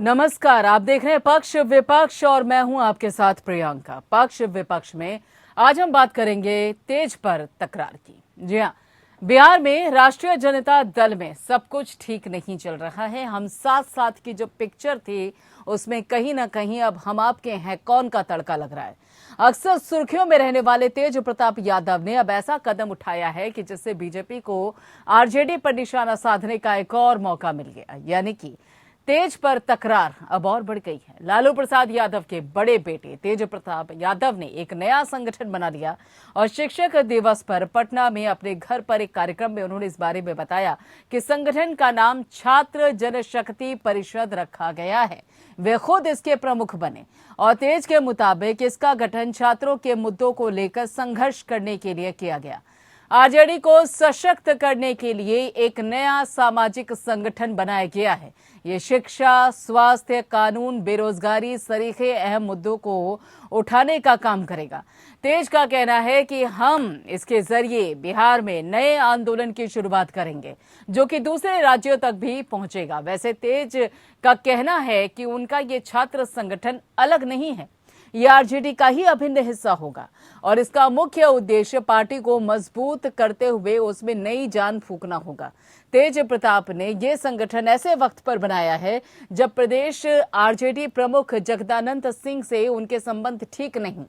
नमस्कार, आप देख रहे हैं पक्ष विपक्ष और मैं हूं आपके साथ प्रियंका। पक्ष विपक्ष में आज हम बात करेंगे तेज पर तकरार की। जी हां, बिहार में राष्ट्रीय जनता दल में सब कुछ ठीक नहीं चल रहा है। हम साथ साथ की जो पिक्चर थी उसमें कहीं ना कहीं अब हम आपके हैं कौन का तड़का लग रहा है। अक्सर सुर्खियों में रहने वाले तेज प्रताप यादव ने अब ऐसा कदम उठाया है कि जिससे बीजेपी को आरजेडी पर निशाना साधने का एक और मौका मिल गया, यानी कि तेज पर तकरार अब और बढ़ गई है। लालू प्रसाद यादव के बड़े बेटे तेज प्रताप यादव ने एक नया संगठन बना लिया और शिक्षक दिवस पर पटना में अपने घर पर एक कार्यक्रम में उन्होंने इस बारे में बताया कि संगठन का नाम छात्र जनशक्ति परिषद रखा गया है। वे खुद इसके प्रमुख बने और तेज के मुताबिक इसका गठन छात्रों के मुद्दों को लेकर संघर्ष करने के लिए किया गया। आरजेडी को सशक्त करने के लिए एक नया सामाजिक संगठन बनाया गया है। ये शिक्षा, स्वास्थ्य, कानून, बेरोजगारी सरीखे अहम मुद्दों को उठाने का काम करेगा। तेज का कहना है कि हम इसके जरिए बिहार में नए आंदोलन की शुरुआत करेंगे जो कि दूसरे राज्यों तक भी पहुंचेगा। वैसे तेज का कहना है कि उनका ये छात्र संगठन अलग नहीं है, ये आरजेडी का ही अभिन्न हिस्सा होगा और इसका मुख्य उद्देश्य पार्टी को मजबूत करते हुए उसमें नई जान फूंकना होगा। तेज प्रताप ने यह संगठन ऐसे वक्त पर बनाया है जब प्रदेश आरजेडी प्रमुख जगदानंद सिंह से उनके संबंध ठीक नहीं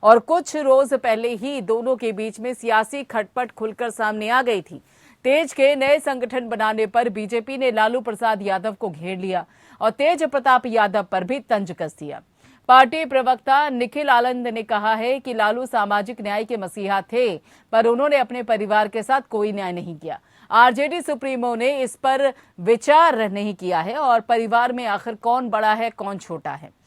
और कुछ रोज पहले ही दोनों के बीच में सियासी खटपट खुलकर सामने आ गई थी। तेज के नए संगठन बनाने पर बीजेपी ने लालू प्रसाद यादव को घेर लिया और तेज प्रताप यादव पर भी तंज कस दिया। पार्टी प्रवक्ता निखिल आनंद ने कहा है कि लालू सामाजिक न्याय के मसीहा थे, पर उन्होंने अपने परिवार के साथ कोई न्याय नहीं किया। आरजेडी सुप्रीमो ने इस पर विचार नहीं किया है और परिवार में आखिर कौन बड़ा है कौन छोटा है।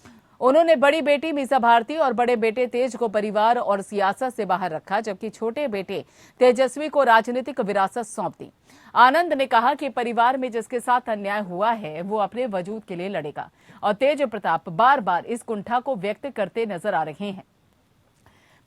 उन्होंने बड़ी बेटी मीसा भारती और बड़े बेटे तेज को परिवार और सियासत से बाहर रखा, जबकि छोटे बेटे तेजस्वी को राजनीतिक विरासत सौंप दी। आनंद ने कहा कि परिवार में जिसके साथ अन्याय हुआ है वो अपने वजूद के लिए लड़ेगा और तेज प्रताप बार बार इस कुंठा को व्यक्त करते नजर आ रहे हैं।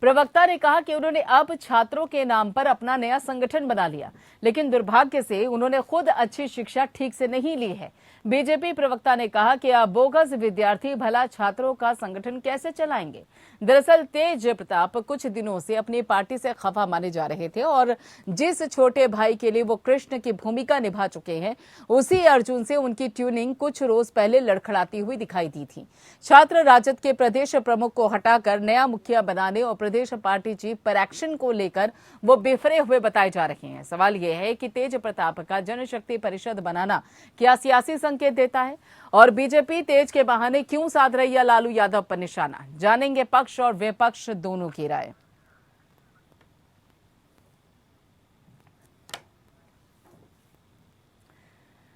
प्रवक्ता ने कहा कि उन्होंने अब छात्रों के नाम पर अपना नया संगठन बना लिया, लेकिन दुर्भाग्य से उन्होंने खुद अच्छी शिक्षा ठीक से नहीं ली है। बीजेपी प्रवक्ता ने कहा कि अब बोगस विद्यार्थी भला छात्रों का संगठन कैसे चलाएंगे। दरअसल तेज प्रताप कुछ दिनों से अपनी पार्टी से खफा माने जा रहे थे और जिस छोटे भाई के लिए वो कृष्ण की भूमिका निभा चुके हैं, उसी अर्जुन से उनकी ट्यूनिंग कुछ रोज पहले लड़खड़ाती हुई दिखाई दी थी। छात्र राजद के प्रदेश प्रमुख को हटाकर नया मुखिया बनाने और प्रदेश पार्टी चीफ पर एक्शन को लेकर वो बिफरे हुए बताए जा रहे हैं। सवाल यह है कि तेज प्रताप का जनशक्ति परिषद बनाना क्या सियासी संकेत देता है और बीजेपी तेज के बहाने क्यों साध रही है लालू यादव पर निशाना। जानेंगे पक्ष और विपक्ष दोनों की राय।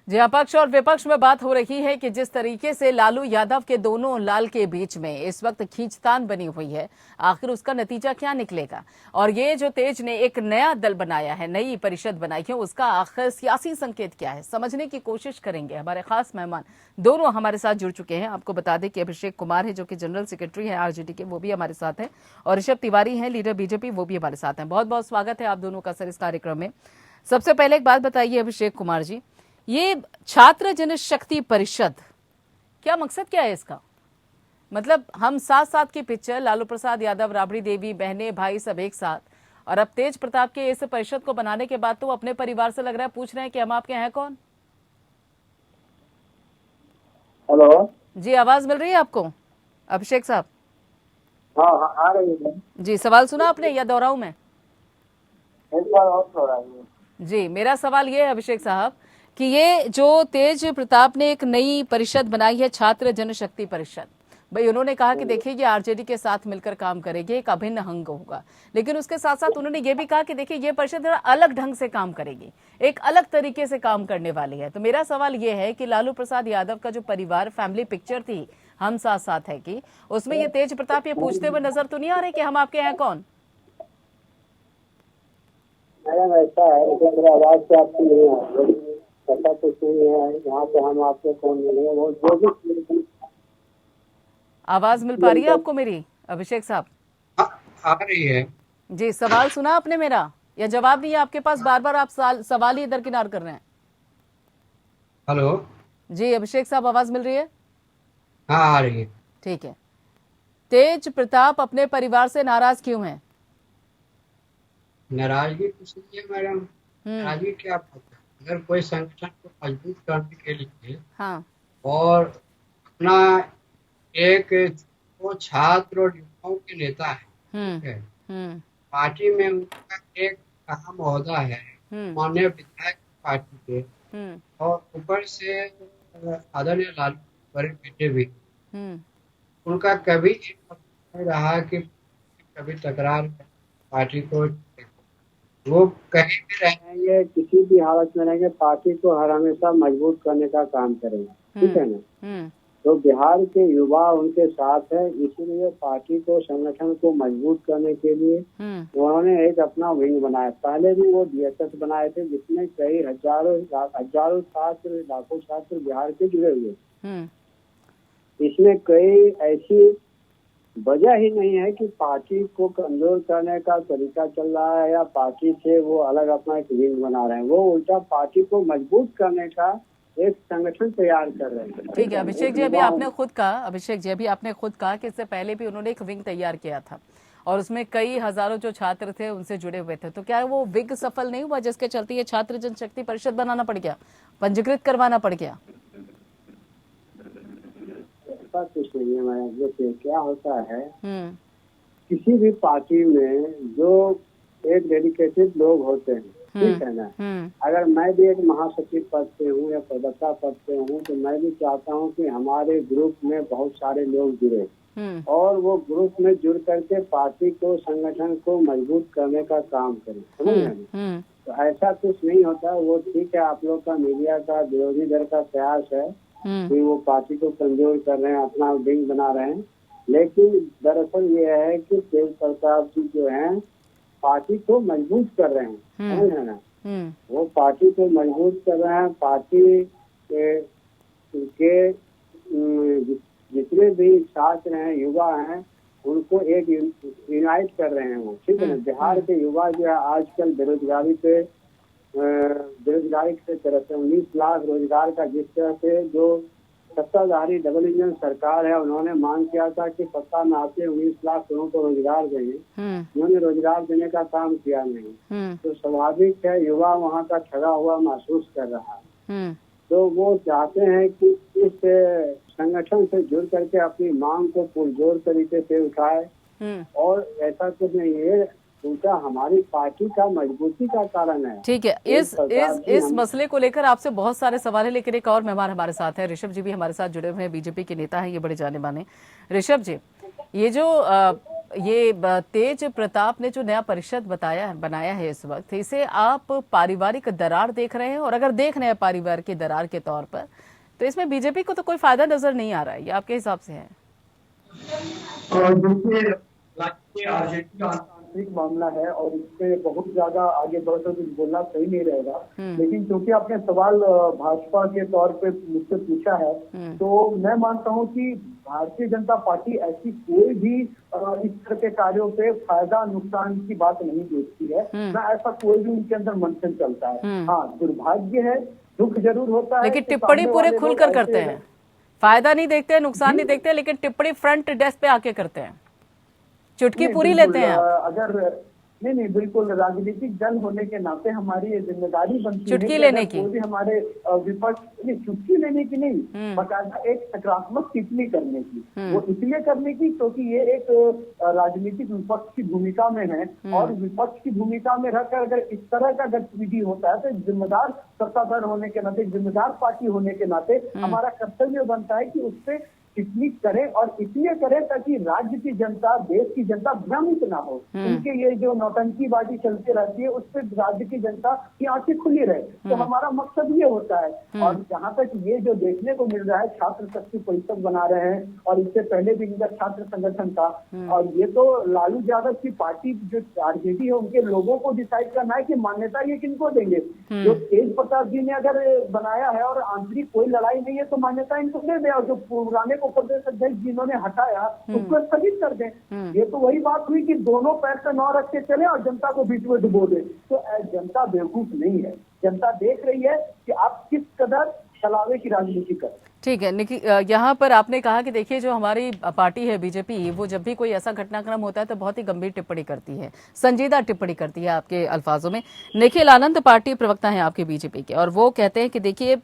जी हाँ, पक्ष और विपक्ष में बात हो रही है कि जिस तरीके से लालू यादव के दोनों लाल के बीच में इस वक्त खींचतान बनी हुई है, आखिर उसका नतीजा क्या निकलेगा। और ये जो तेज ने एक नया दल बनाया है, नई परिषद बनाई है, उसका आखिर सियासी संकेत क्या है, समझने की कोशिश करेंगे। हमारे खास मेहमान दोनों हमारे साथ जुड़ चुके हैं। आपको बता दें कि अभिषेक कुमार है जो कि जनरल सेक्रेटरी है आरजेडी के, वो भी हमारे साथ है, और ऋषभ तिवारी है लीडर बीजेपी, वो भी हमारे साथ हैं। बहुत बहुत स्वागत है आप दोनों का सर इस कार्यक्रम में। सबसे पहले एक बात बताइए अभिषेक कुमार जी, ये छात्र जनशक्ति परिषद क्या मकसद क्या है इसका? मतलब हम साथ साथ की पिक्चर, लालू प्रसाद यादव, राबड़ी देवी, बहनें भाई सब एक साथ, और अब तेज प्रताप के इस परिषद को बनाने के बाद तो अपने परिवार से लग रहा है पूछ रहे हैं कि हम आपके हैं कौन। हेलो जी, आवाज मिल रही है आपको अभिषेक साहब? हाँ, आ रही है जी, सवाल सुना आपने या दोहराऊं मैं? एक बार और दोहराइए। जी, मेरा सवाल ये है अभिषेक साहब कि ये जो तेज प्रताप ने एक नई परिषद बनाई है छात्र जनशक्ति परिषद, भाई उन्होंने कहा कि देखिए ये आरजेडी के साथ मिलकर काम करेगी, एक अभिन्न अंग होगा, लेकिन उसके साथ साथ उन्होंने ये भी कहा कि देखिए ये परिषद जरा अलग ढंग से काम करेगी, एक अलग तरीके से काम करने वाली है। तो मेरा सवाल ये है कि लालू प्रसाद यादव का जो परिवार फैमिली पिक्चर थी हम साथ साथ है कि उसमें ये तेज प्रताप ये पूछते हुए नजर तो नहीं आ रहे कि हम आपके हैं कौन? मैडम ऐसा है, आवाज से आपकी नहीं आ रही, ऐसा कुछ नहीं है यहाँ पे हम आपको कौन मिले, वो जो भी आवाज मिल पा रही है आपको मेरी अभिषेक साहब? आ रही है जी, सवाल सुना आपने मेरा या जवाब नहीं है आपके पास? बार बार आप सवाल ही इधर किनार कर रहे हैं। हेलो जी अभिषेक साहब, आवाज मिल रही है? हाँ आ रही है। ठीक है। तेज प्रताप अपने परिवार से नाराज क्यों हैं? नाराजगी कुछ नहीं है मैडम। हम्म। नाराजगी क्या बात है, अगर कोई संगठन को मजबूत करने के लिए हाँ। और अपना एक, वो छात्र और युवाओं के नेता है, हम्म। ठीक है, हम्म। पार्टी में उनका एक अहम ओहदा है, हम्म। माननीय विधायक पार्टी के, हम्म। और ऊपर से आदरणीय लालू बड़े बेटे भी। हम्म। उनका कभी एक मतलब नहीं रहा कि कभी तकरार पार्टी को, वो कहीं भी रहे। रहेंगे, किसी भी हालत में रहेंगे, पार्टी को हर हमेशा मजबूत करने का काम करेंगे, ठीक है ना। हम्म। तो बिहार के युवा उनके साथ है, इसीलिए पार्टी को, संगठन को मजबूत करने के लिए हम्म। उन्होंने एक अपना विंग बनाया। पहले भी वो डीएसएस बनाए थे, जिसमें कई हजारों छात्र, लाखों छात्र बिहार के जुड़े हुए। हम्म। इसमें कई ऐसी वजह ही नहीं है कि पार्टी को कमजोर करने का तरीका चल रहा है या पार्टी से वो अलग अपना एक विंग बना रहे हैं। वो उल्टा पार्टी को मजबूत करने का एक संगठन तैयार कर रहे हैं। ठीक है अभिषेक जी, अभी आपने खुद कहा कि इससे पहले भी उन्होंने एक विंग तैयार किया था और उसमें कई हजारों जो छात्र थे उनसे जुड़े हुए थे, तो क्या वो विंग सफल नहीं हुआ जिसके चलते ये छात्र जनशक्ति परिषद बनाना पड़ गया, पंजीकृत करवाना पड़ गया? ऐसा कुछ नहीं है मैडम। देखिए क्या होता है, हम्म। किसी भी पार्टी में जो एक डेडिकेटेड लोग होते हैं, ठीक है ना। अगर मैं भी एक महासचिव पद पे हूँ या प्रवक्ता पद पे हूँ, तो मैं भी चाहता हूँ कि हमारे ग्रुप में बहुत सारे लोग जुड़े और वो ग्रुप में जुड़ करके पार्टी को, संगठन को मजबूत करने का काम करें, समझ रहे हैं। तो ऐसा कुछ नहीं होता। वो ठीक है, आप लोग का, मीडिया का, विरोधी दल का प्रयास है कि वो पार्टी को कमजोर कर रहे हैं, अपना विंग बना रहे हैं, लेकिन दरअसल ये है कि तेज प्रताप जी जो हैं पार्टी को मजबूत कर रहे हैं, समझ रहे ना। वो पार्टी को मजबूत कर रहे हैं। पार्टी के जितने भी छात्र हैं, युवा हैं, उनको एक यूनाइट कर रहे हैं वो, ठीक है ना। बिहार के युवा जो है आजकल बेरोजगारी की तरफ से 19 लाख रोजगार का, जिस तरह से जो सत्ताधारी डबल इंजन सरकार है, उन्होंने मांग किया था कि सत्ता में आते 19 लाख लोगों को रोजगार देंगे, उन्होंने रोजगार देने का काम किया नहीं। तो स्वाभाविक है युवा वहाँ का ठगा हुआ महसूस कर रहा है। तो वो चाहते हैं कि इस संगठन से जुड़ करके अपनी मांग को पुरजोर तरीके से उठाए, और ऐसा कुछ नहीं है, उनका हमारी पार्टी का मजबूती का कारण है। ठीक है, इस मसले को लेकर आपसे बहुत सारे सवाल है, लेकिन एक और मेहमान हमारे साथ है, ऋषभ जी भी हमारे साथ जुड़े हुए हैं, बीजेपी के नेता हैं, ये बड़े जाने माने। ऋषभ जी, ये जो तेज प्रताप ने जो नया परिषद बनाया है इस वक्त, इसे आप पारिवारिक दरार देख रहे हैं? और अगर देख रहे हैं पारिवारिक की दरार के तौर पर, तो इसमें बीजेपी को तो कोई फायदा नजर नहीं आ रहा है, ये आपके हिसाब से है? आंतरिक मामला है और इस पे बहुत ज्यादा आगे बढ़कर कुछ बोलना सही नहीं रहेगा, लेकिन क्योंकि आपने सवाल भाजपा के तौर पे मुझसे पूछा है, तो मैं मानता हूं कि भारतीय जनता पार्टी ऐसी कोई भी इस तरह के कार्यों पे फायदा नुकसान की बात नहीं देखती है, ना ऐसा कोई भी उनके अंदर मंथन चलता है। हाँ, दुर्भाग्य है, दुख जरूर होता है, लेकिन टिप्पणी पूरे खुलकर करते हैं, फायदा नहीं देखते, नुकसान नहीं देखते, लेकिन टिप्पणी फ्रंट डेस्क पे आके करते हैं, चुटकी पूरी लेते हैं। अगर नहीं, बिल्कुल राजनीतिक दल होने के नाते हमारी ये जिम्मेदारी बनती है चुटकी लेने की, कोई भी हमारे विपक्ष, चुटकी लेने की नहीं, बकायदा एक सकारात्मक टिप्पणी करने की। वो इसलिए करने की क्योंकि ये एक राजनीतिक विपक्ष की भूमिका में है, और विपक्ष की भूमिका में रहकर अगर इस तरह का गतिविधि होता है, तो जिम्मेदार सत्ताधार होने के नाते, जिम्मेदार पार्टी होने के नाते हमारा कर्तव्य बनता है कि उससे टिप्पणी करें, और इसलिए करें ताकि राज्य की जनता, देश की जनता भ्रमित ना हो। उनके ये जो नौटंकीबाजी चलती रहती है, उससे राज्य की जनता की आंखें खुली रहे, तो हमारा मकसद ये होता है। और जहाँ तक ये जो देखने को मिल रहा है, छात्र शक्ति परिषद बना रहे हैं, और इससे पहले भी इनका छात्र संगठन था, और ये तो लालू यादव की पार्टी जो आरजेडी है, उनके लोगों को डिसाइड करना है कि मान्यता ये किनको देंगे। जो तेज प्रताप जी ने अगर बनाया है और आंतरिक कोई लड़ाई नहीं है, तो मान्यता इनको दे दे, और जो पुराने को प्रदेश अध्यक्ष जिन्होंने हटाया उसको स्थगित कर दें। ये तो वही बात हुई कि दोनों पैर से नौ रख के चले और जनता को बीच में डुबो दे। तो जनता बेवकूफ नहीं है, जनता देख रही है कि आप किस कदर छलावे की राजनीति करें। ठीक है निखिल, यहाँ पर आपने कहा कि देखिए जो हमारी पार्टी है बीजेपी, वो जब भी कोई ऐसा घटनाक्रम होता है तो बहुत ही गंभीर टिप्पणी करती है, संजीदा टिप्पणी करती है आपके अल्फाजों में। निखिल आनंद पार्टी प्रवक्ता हैं आपके बीजेपी के, और वो कहते हैं कि देखिए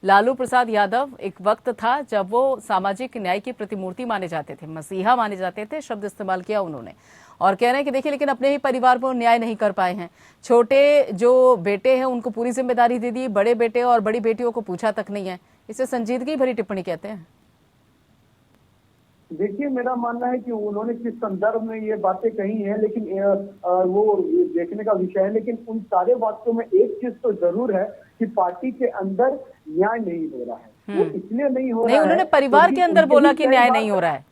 लालू प्रसाद यादव एक वक्त था जब वो सामाजिक न्याय की प्रतिमूर्ति माने जाते थे, मसीहा माने जाते थे, शब्द इस्तेमाल किया उन्होंने। और कह रहे हैं कि देखिए लेकिन अपने ही परिवार को न्याय नहीं कर पाए हैं, छोटे जो बेटे हैं उनको पूरी जिम्मेदारी दे दी, बड़े बेटे और बड़ी बेटियों को पूछा तक नहीं है। इसे संजीदगी भरी टिप्पणी कहते हैं। देखिए, मेरा मानना है कि उन्होंने किस संदर्भ में ये बातें कही हैं, लेकिन वो देखने का विषय है। लेकिन उन सारे बातों में एक चीज तो जरूर है कि पार्टी के अंदर न्याय नहीं हो रहा है। वो इसलिए नहीं हो रहा है, उन्होंने परिवार के अंदर बोला कि न्याय नहीं हो रहा है।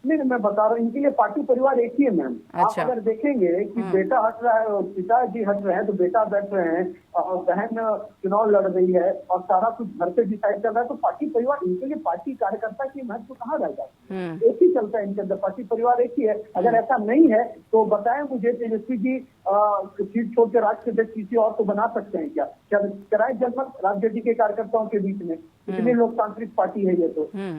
नहीं, मैं बता रहा हूँ, इनके लिए पार्टी परिवार एक ही है मैम। अच्छा। आप अगर देखेंगे कि बेटा हट रहा है और पिताजी हट रहे हैं तो बेटा बैठ रहे हैं और बहन चुनाव लड़ रही है और सारा कुछ घर पे डिसाइड कर रहा है, तो पार्टी परिवार इनके लिए पार्टी कार्यकर्ता की महत्व कहाँ रह जाता है? एक ही चलता है इनके अंदर, पार्टी परिवार एक ही है। अगर ऐसा नहीं है तो बताएं मुझे, तेजस्वी जी सीट छोड़ के राज्य अध्यक्ष किसी और को बना सकते हैं क्या? कराए जनमत राजनीति के कार्यकर्ताओं के बीच में, इतनी लोकतांत्रिक पार्टी है ये।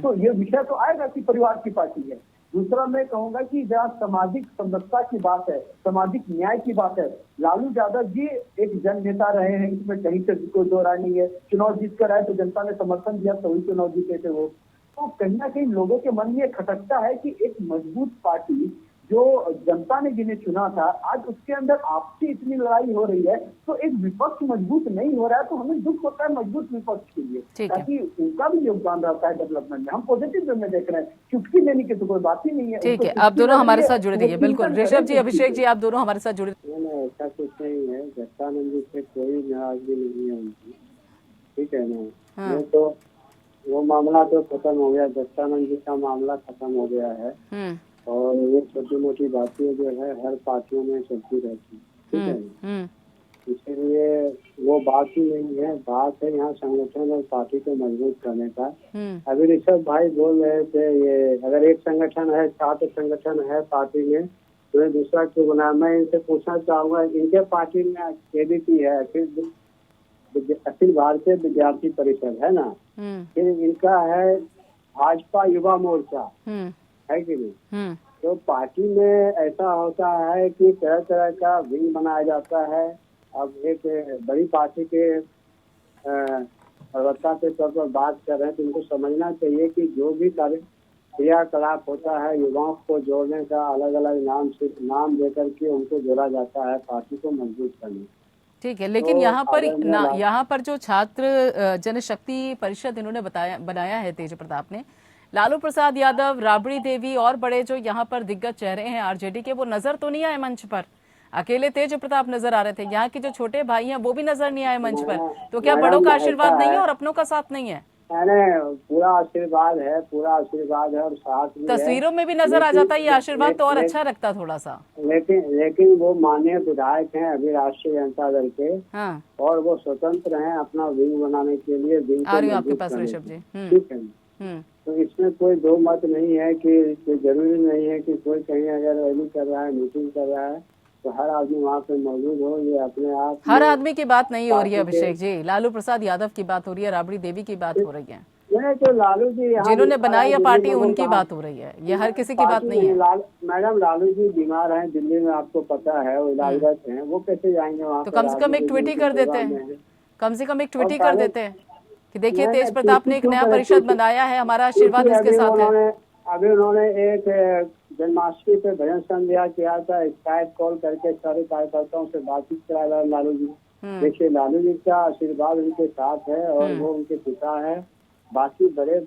तो ये विषय तो आएगा कि परिवार की पार्टी है। दूसरा मैं कहूंगा कि जहाँ सामाजिक समरसता की बात है, सामाजिक न्याय की बात है, लालू यादव जी एक जन नेता रहे हैं, इसमें कहीं से कोई दो राय नहीं है। चुनाव जीत कर आए तो जनता ने समर्थन दिया, सभी चुनाव जीते थे वो। तो कहीं ना कहीं लोगों के मन में खटकता है कि एक मजबूत पार्टी जो जनता ने जिन्हें चुना था, आज उसके अंदर आपसी इतनी लड़ाई हो रही है, तो एक विपक्ष मजबूत नहीं हो रहा है। तो हमें दुख होता है मजबूत विपक्ष के लिए, ताकि उनका भी योगदान रहता है डेवलपमेंट में। हम पॉजिटिव वे में देख रहे हैं, चुटकी लेने की तो कोई बात ही नहीं है। ठीक है, आप दोनों हमारे साथ जुड़े रहिए। बिल्कुल ऋषभ जी, अभिषेक जी, आप दोनों हमारे साथ जुड़े। ऐसा कुछ नहीं है, दत्तानंद जी से कोई नाराजगी नहीं है उनकी, ठीक है ना। वो तो वो मामला तो खत्म हो गया, दत्तानंद जी का मामला खत्म हो गया है। और ये छोटी मोटी बातें जो है हर पार्टियों में चलती रहती है, ठीक है। इसीलिए वो बात ही नहीं है, बात है यहाँ संगठन और पार्टी को मजबूत करने का। अभी ऋषभ भाई बोल रहे थे, ये अगर एक संगठन है, छात्र संगठन है पार्टी में, तो दूसरा क्यों बना? मैं इनसे पूछना चाहूंगा, इनके पार्टी में एबीपी है, फिर अखिल भारतीय विद्यार्थी परिषद है ना, फिर इनका है भाजपा युवा मोर्चा, है कि नहीं? तो पार्टी में ऐसा होता है कि तरह तरह का विंग बनाया जाता है। अब एक बड़ी पार्टी के प्रवक्ता के तौर पर बात कर रहे हैं, तो उनको समझना चाहिए कि जो भी क्रियाकलाप होता है युवाओं को जोड़ने का, अलग अलग नाम देकर के उनको जोड़ा जाता है पार्टी को मजबूत करने। ठीक है, लेकिन तो यहाँ पर जो छात्र जनशक्ति परिषद इन्होंने बनाया है तेज प्रताप ने, लालू प्रसाद यादव, राबड़ी देवी और बड़े जो यहाँ पर दिग्गज चेहरे हैं आरजेडी के, वो नजर तो नहीं आए मंच पर। अकेले तेज प्रताप नजर आ रहे थे, यहाँ के जो छोटे भाई हैं वो भी नजर नहीं आए मंच पर। तो क्या बड़ों का आशीर्वाद नहीं है और अपनों का साथ नहीं है? पूरा आशीर्वाद है, पूरा आशीर्वाद है और साथ भी तस्वीरों में भी नजर आ जाता है ये आशीर्वाद, तो और अच्छा लगता थोड़ा सा। लेकिन वो माननीय विधायक हैं अभी राष्ट्रीय जनता दल के, और वो स्वतंत्र हैं अपना विंग बनाने के लिए। विंग आ रही हूँ आपके पास ऋषभ जी, ठीक है। तो इसमें कोई दो मत नहीं है कि जरूरी नहीं है कि कोई कहीं अगर रैली कर रहा है, मीटिंग कर रहा है, तो हर आदमी वहाँ पे मौजूद हो। ये अपने आप हर आदमी की बात नहीं हो रही है अभिषेक जी, लालू प्रसाद यादव की बात हो रही है, राबड़ी देवी की बात हो रही है, तो लालू जी जिन्होंने बनाई है पार्टी उनकी बात हो रही है, ये हर किसी की बात नहीं है। मैडम लालू जी बीमार हैं दिल्ली में, आपको पता है, वो इलाजरत हैं, वो कैसे जाएंगे वहाँ? तो कम से कम एक ट्वीट ही कर देते हैं, कम से कम एक ट्वीट ही कर देते हैं कि देखिए तेज प्रताप ने एक नया परिषद बनाया है, हमारा आशीर्वाद इसके साथ है। अभी उन्होंने एक जन्माष्टमी पे भजन संध्या किया था, स्काइप कॉल करके सारे कार्यकर्ताओं से बातचीत कराया लालू जी। देखिए लालू जी का आशीर्वाद उनके साथ है और वो उनके पिता है, बाकी बड़े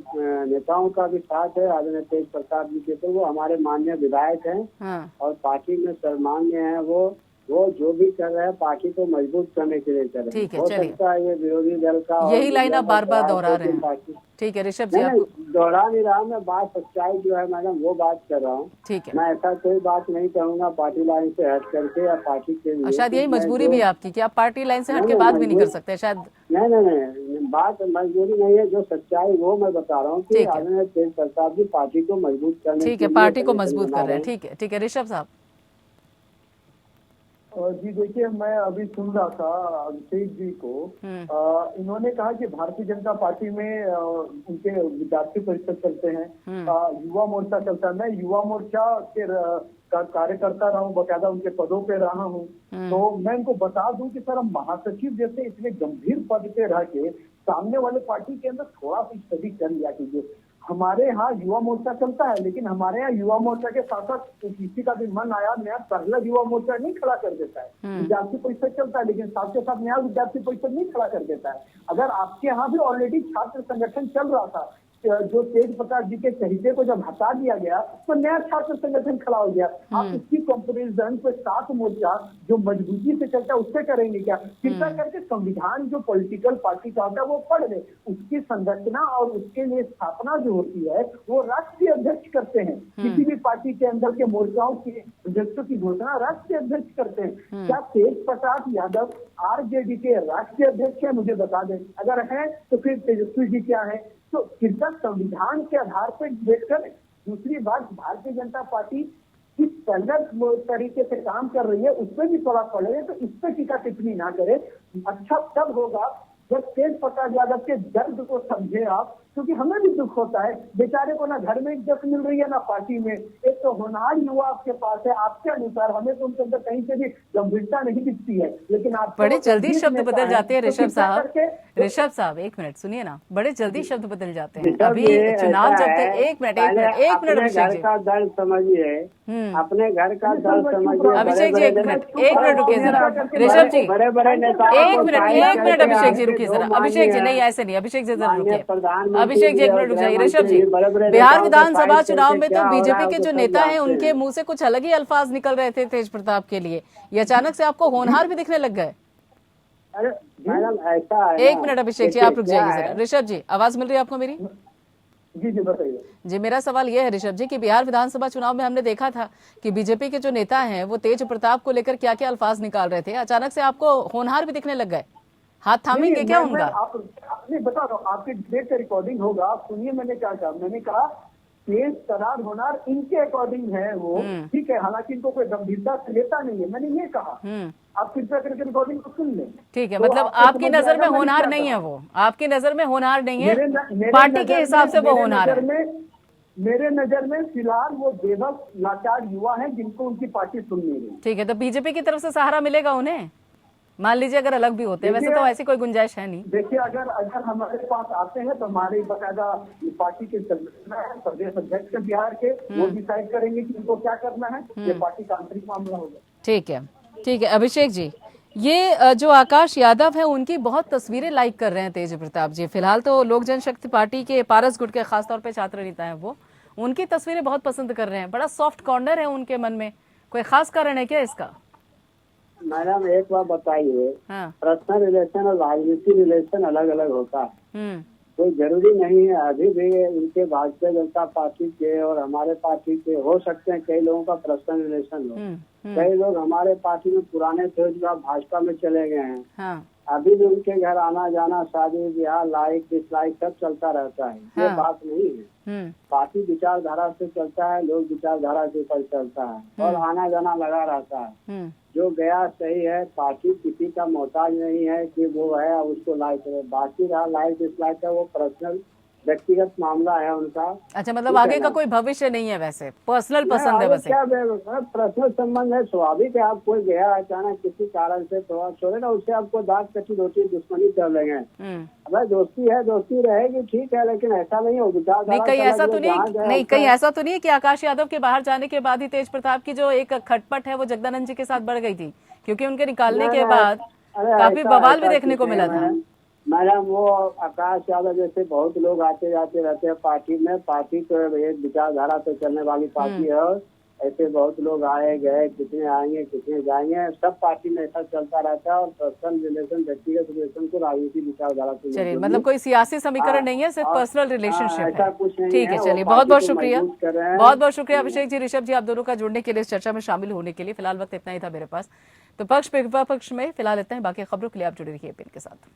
नेताओं का भी साथ है आदरणीय तेज प्रताप जी के, तो वो हमारे माननीय विधायक हैं और पार्टी में सर्वमान्य है। वो जो भी कर रहे हैं पार्टी को मजबूत करने के लिए कर रहे हैं। हो सकता है ये विरोधी दल का, यही लाइन आप बार बार दोहरा रहे हैं। ठीक है ऋषभ जी, आपको दोहरा नहीं रहा मैं, बात सच्चाई जो है मैडम वो बात कर रहा हूँ। ठीक है, मैं ऐसा कोई बात नहीं कहूँगा पार्टी लाइन से हट करके या पार्टी के लिए। शायद यही मजबूरी भी है आपकी कि आप पार्टी लाइन से हट के बात भी नहीं कर सकते शायद। नहीं, बात मजबूरी नहीं है, जो सच्चाई वो मैं बता रहा हूँ कि आदरणीय तेज प्रताप जी पार्टी को मजबूत करने, ठीक है, पार्टी को मजबूत कर रहे हैं। ठीक है ऋषभ साहब। जी देखिए, मैं अभी सुन रहा था अभिषेक जी को। इन्होंने कहा कि भारतीय जनता पार्टी में उनके विद्यार्थी परिषद चलते हैं, युवा मोर्चा चलता है। मैं युवा मोर्चा के कार्यकर्ता रहा हूँ, बकायदा उनके पदों पे रहा हूँ। तो मैं इनको बता दूं कि सर, हम महासचिव जैसे इतने गंभीर पद पे रह के सामने वाले पार्टी के अंदर थोड़ा सा स्टडी कर लिया कीजिए। हमारे यहाँ युवा मोर्चा चलता है, लेकिन हमारे यहाँ युवा मोर्चा के साथ साथ किसी का भी मन आया नया पहला युवा मोर्चा नहीं खड़ा कर देता है। विद्यार्थी परिषद चलता है, लेकिन साथ के साथ नया विद्यार्थी परिषद नहीं खड़ा कर देता है। अगर आपके यहाँ भी ऑलरेडी छात्र संगठन चल रहा था, जो तेज प्रताप जी के चहेते को जब हटा दिया गया तो नया छात्र संगठन खड़ा हो गया। आप इसकी कंपैरिजन पे सात मोर्चा जो मजबूती से चलता है उससे करेंगे क्या? कृपया करके संविधान जो पॉलिटिकल पार्टी का होता है वो पढ़ ले। उसकी संरचना और उसके लिए स्थापना जो होती है वो राष्ट्रीय अध्यक्ष करते हैं। किसी भी पार्टी के अंदर के मोर्चाओं की अध्यक्षों की घोषणा राष्ट्रीय अध्यक्ष करते हैं। क्या तेज प्रताप यादव आरजेडी के राष्ट्रीय अध्यक्ष है? मुझे बता दें। अगर है तो फिर तेजस्वी जी क्या है? तो कृपया संविधान के आधार पर देखकर। दूसरी बात, भारतीय जनता पार्टी किस तरीके से काम कर रही है उस पर भी थोड़ा पढ़े, तो इस पर टीका टिप्पणी ना करे। अच्छा तब होगा जब तेज प्रताप यादव के दर्द को समझे आप, क्योंकि हमें भी दुख होता है। बेचारे को ना घर में इज्जत मिल रही है ना पार्टी में। एक तो होनहार युवा आपके पास है, आपके अनुसार हमें तो उनके अंदर कहीं से भी गंभीरता नहीं दिखती है, लेकिन आप बड़े जल्दी शब्द बदल जाते हैं ऋषभ साहब। तो ऋषभ साहब एक मिनट सुनिए ना, बड़े जल्दी शब्द बदल जाते हैं। अभी चुनाव जब तक एक मिनट अभिषेक जी का दर्द समझिए, अपने घर का दर्द समझिए। अभिषेक जी एक मिनट रुकिए जरा। ऋषभ जी बड़े बड़े नेता एक मिनट अभिषेक जी रुकिए जरा। अभिषेक जी नहीं, ऐसे नहीं, अभिषेक जी जरा रुकिए। अभिषेक जी एक मिनट रुक जाइए। ऋषभ जी, बिहार विधानसभा चुनाव में तो बीजेपी के जो नेता हैं उनके मुंह से कुछ अलग ही अल्फाज निकल रहे थे तेज प्रताप के लिए। ये अचानक से आपको होनहार भी दिखने लग गए? अरे मैडम ऐसा है। एक मिनट अभिषेक जी आप रुक जाइए जरा। ऋषभ जी आवाज मिल रही है आपको मेरी? जी जी बताइए। जी मेरा सवाल यह है ऋषभ जी कि बिहार विधानसभा चुनाव में हमने देखा था कि बीजेपी के जो नेता हैं वो तेज प्रताप को लेकर क्या क्या अल्फाज निकाल रहे थे। अचानक से आपको होनहार भी दिखने लग गए? हाथ थामेंगे क्या उनका? आप नहीं बता रहा हूँ, आपके डिबेट का रिकॉर्डिंग होगा, आप सुनिए मैंने क्या कहा। मैंने कहा तेज तरार होनार इनके अकॉर्डिंग है वो, ठीक है, हालांकि इनको कोई गंभीरता से लेता नहीं है, मैंने ये कहा। आप कृपया करके रिकॉर्डिंग को सुन लें। ठीक है, मतलब आपकी नजर में होनहार नहीं है वो? आपकी नजर में होनहार नहीं है, पार्टी के हिसाब से वो होनहार है? मेरे नजर में फिलहाल वो बेबस लाचार युवा है जिनको उनकी पार्टी सुन नहीं रही। ठीक है, तो बीजेपी की तरफ से सहारा मिलेगा उन्हें? मान लीजिए अगर अलग भी होते हैं, वैसे तो ऐसी कोई गुंजाइश है नहीं। देखिए, अगर हमारे पास आते हैं तो हमारी बकायदा पार्टी के प्रदेश अध्यक्ष बिहार के, वो डिसाइड करेंगे कि उनको क्या करना है। ये पार्टी का आंतरिक मामला होगा। ठीक है अभिषेक जी, ये जो आकाश यादव है उनकी बहुत तस्वीरें लाइक कर रहे हैं तेज प्रताप जी। फिलहाल तो लोक जनशक्ति पार्टी के पारस गुट के खासतौर पे छात्र नेता है, वो उनकी तस्वीरें बहुत पसंद कर रहे हैं। बड़ा सॉफ्ट कॉर्नर है उनके मन में, कोई खास कारण है क्या इसका? मैडम एक बात बताइए, पर्सनल रिलेशन और राजनीतिक रिलेशन अलग अलग होता है। कोई जरूरी नहीं है। अभी भी इनके भारतीय जनता पार्टी के और हमारे पार्टी के हो सकते हैं कई लोगों का पर्सनल रिलेशन हो। कई लोग हमारे पार्टी में पुराने थे जो भाजपा में चले गए हैं। अभी भी उनके घर आना जाना, शादी ब्याह, लाइक डिसलाइक सब चलता रहता है। ये बात नहीं है। पार्टी विचारधारा से चलता है, लोग विचारधारा के ऊपर चलता है और आना जाना लगा रहता है। जो गया सही है, पार्टी किसी का मोहताज नहीं है कि वो है उसको लाइक करे। बाकी रहा लाइक डिसलाइक है, वो पर्सनल व्यक्तिगत मामला है उनका। अच्छा, मतलब आगे का कोई भविष्य नहीं है, वैसे पर्सनल पसंद है बस? क्या पर्सनल संबंध है, स्वाभाविक है। आप कोई गया अचानक किसी कारण से तो छोड़े ना, उससे आपको दांत कच्ची रोटी दुश्मनी कर लेंगे। अगर दोस्ती है, दोस्ती रहेगी, ठीक है, लेकिन ऐसा नहीं हो। कहीं ऐसा तो नहीं कहीं ऐसा तो नहीं है कि आकाश यादव के बाहर जाने के बाद ही तेज प्रताप की जो एक खटपट है वो जगदानंद जी के साथ बढ़ गई थी? क्योंकि उनके निकालने के बाद काफी बवाल भी देखने को मिला था। मैडम वो आकाश यादव जैसे बहुत लोग आते जाते रहते हैं पार्टी में। पार्टी तो एक विचारधारा पे चलने वाली पार्टी है। ऐसे बहुत लोग आए गए, कितने आएंगे कितने जाएंगे, सब पार्टी में ऐसा चलता रहता है। और पर्सनल रिलेशन, व्यक्तिगत रिलेशन को राजनीतिक विचारधारा से चलिए, मतलब कोई सियासी समीकरण नहीं है, सिर्फ पर्सनल रिलेशनशिप है। ठीक है, चलिए बहुत बहुत शुक्रिया अभिषेक जी, ऋषभ जी, आप दोनों का जुड़ने के लिए, इस चर्चा में शामिल होने के लिए। फिलहाल वक्त इतना ही था मेरे पास, तो पक्ष विपक्ष में फिलहाल इतना ही। बाकी खबरों के लिए आप जुड़े रहिए एपीएन के साथ।